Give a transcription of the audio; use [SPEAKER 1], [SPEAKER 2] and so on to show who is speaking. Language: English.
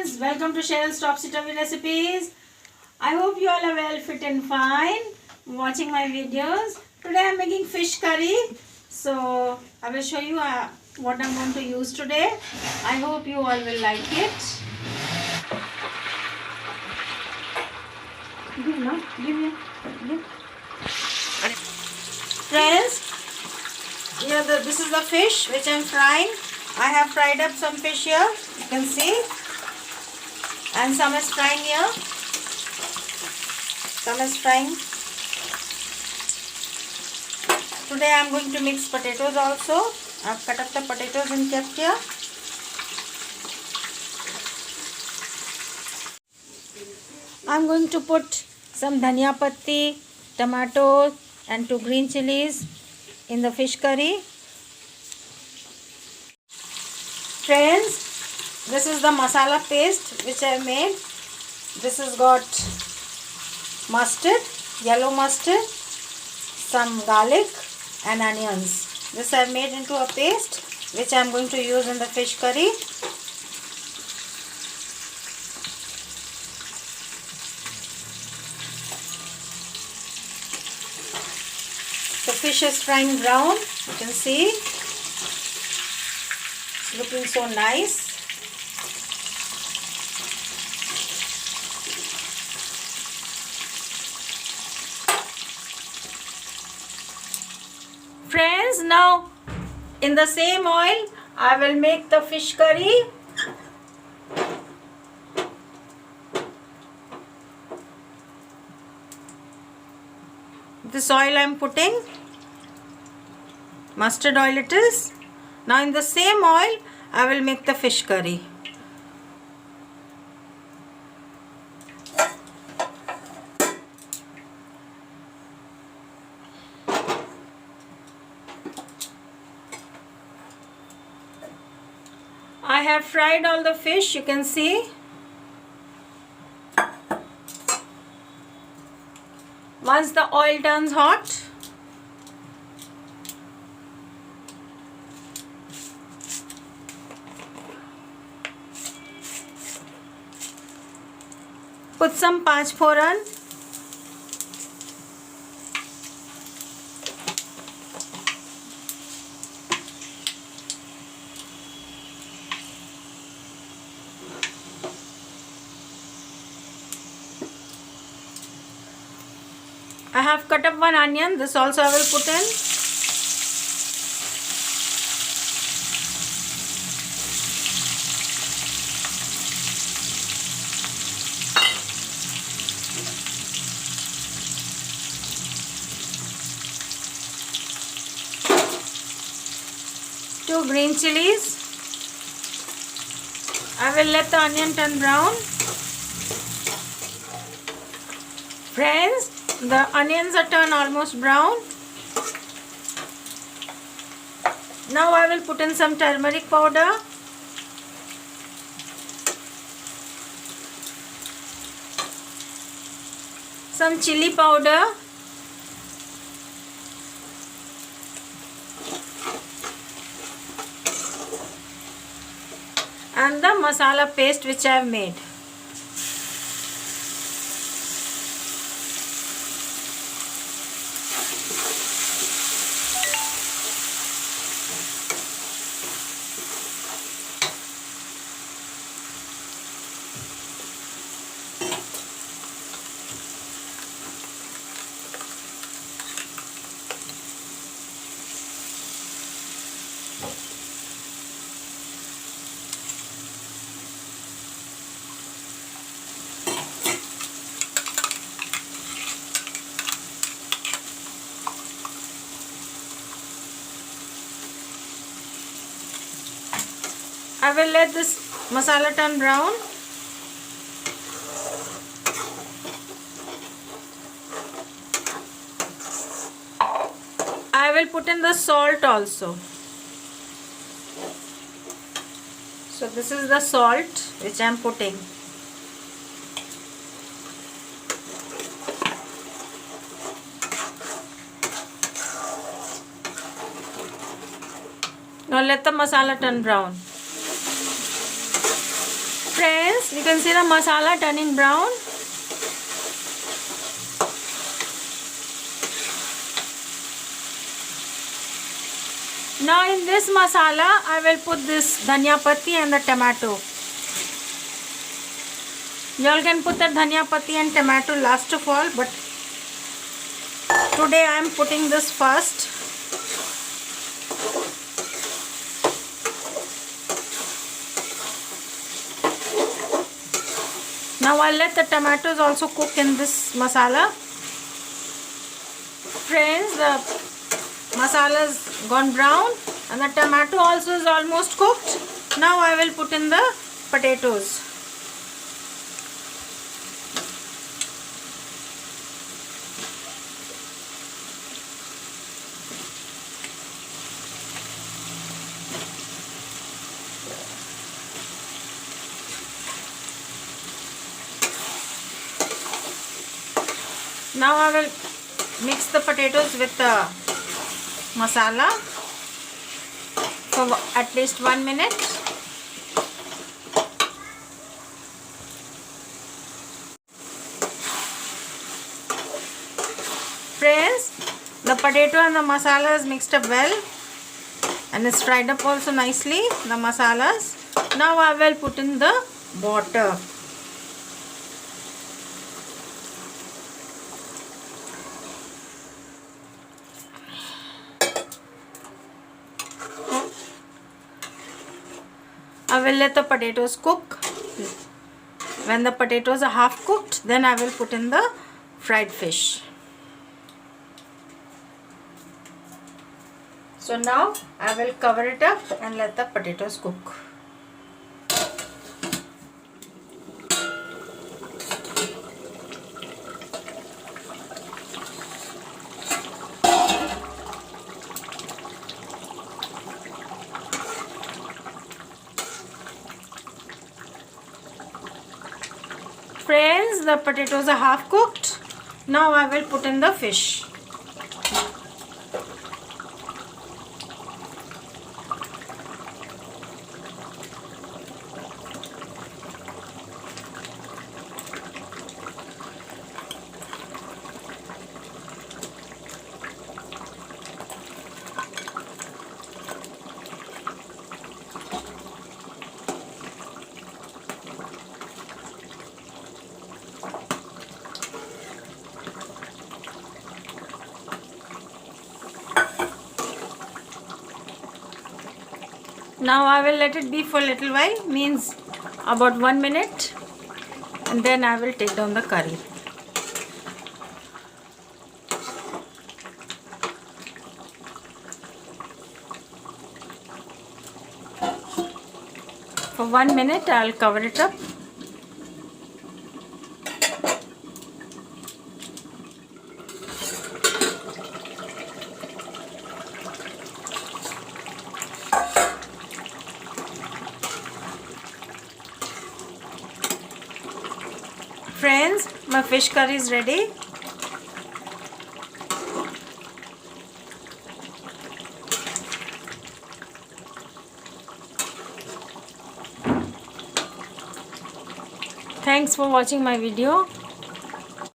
[SPEAKER 1] friends, welcome to Cheryl's Topsy Turvy Recipes. I hope you all are well, fit and fine, watching my videos. Today I am making fish curry. So I will show you what I am going to use today. I hope you all will like it. Friends, this is the fish which I am frying. I have fried up some fish here, you can see, and some is frying here, some is frying. Today I am going to mix potatoes also. I have cut up the potatoes and kept here. I am going to put some dhania patti, tomatoes and 2 green chilies in the fish curry. Friends, this is the masala paste which I made. This has got mustard, yellow mustard, some garlic and onions. This I have made into a paste which I am going to use in the fish curry. The fish is frying brown, you can see. Looking so nice. Friends, now in the same oil I will make the fish curry. This oil I am putting, mustard oil it is. Now in the same oil I will make the fish curry. I have fried all the fish, you can see. Once the oil turns hot, put some panch foran, I have cut up 1 onion, this also I will put in. Two green chilies. I will let the onion turn brown. Friends, the onions are turned almost brown. Now I will put in some turmeric powder, some chili powder, and the masala paste which I have made. I will let this masala turn brown. I will put in the salt also. So this is the salt which I am putting. Now let the masala turn brown. Friends, you can see the masala turning brown. Now in this masala, I will put this dhania patti and the tomato. You all can put the dhania patti and tomato last of all, but today I am putting this first. Now I'll let the tomatoes also cook in this masala. Friends, the masala has gone brown and the tomato also is almost cooked. Now I will put in the potatoes. Now I will mix the potatoes with the masala for at least 1 minute. Friends, the potato and the masala is mixed up well and it's fried up also nicely, the masalas. Now I will put in the water. I will let the potatoes cook. When the potatoes are half cooked, then I will put in the fried fish. So now I will cover it up and let the potatoes cook. Friends, the potatoes are half cooked. Now I will put in the fish. Now I will let it be for a little while, means about 1 minute, and then I will take down the curry. For 1 minute I will cover it up. Friends, my fish curry is ready. Thanks for watching my video.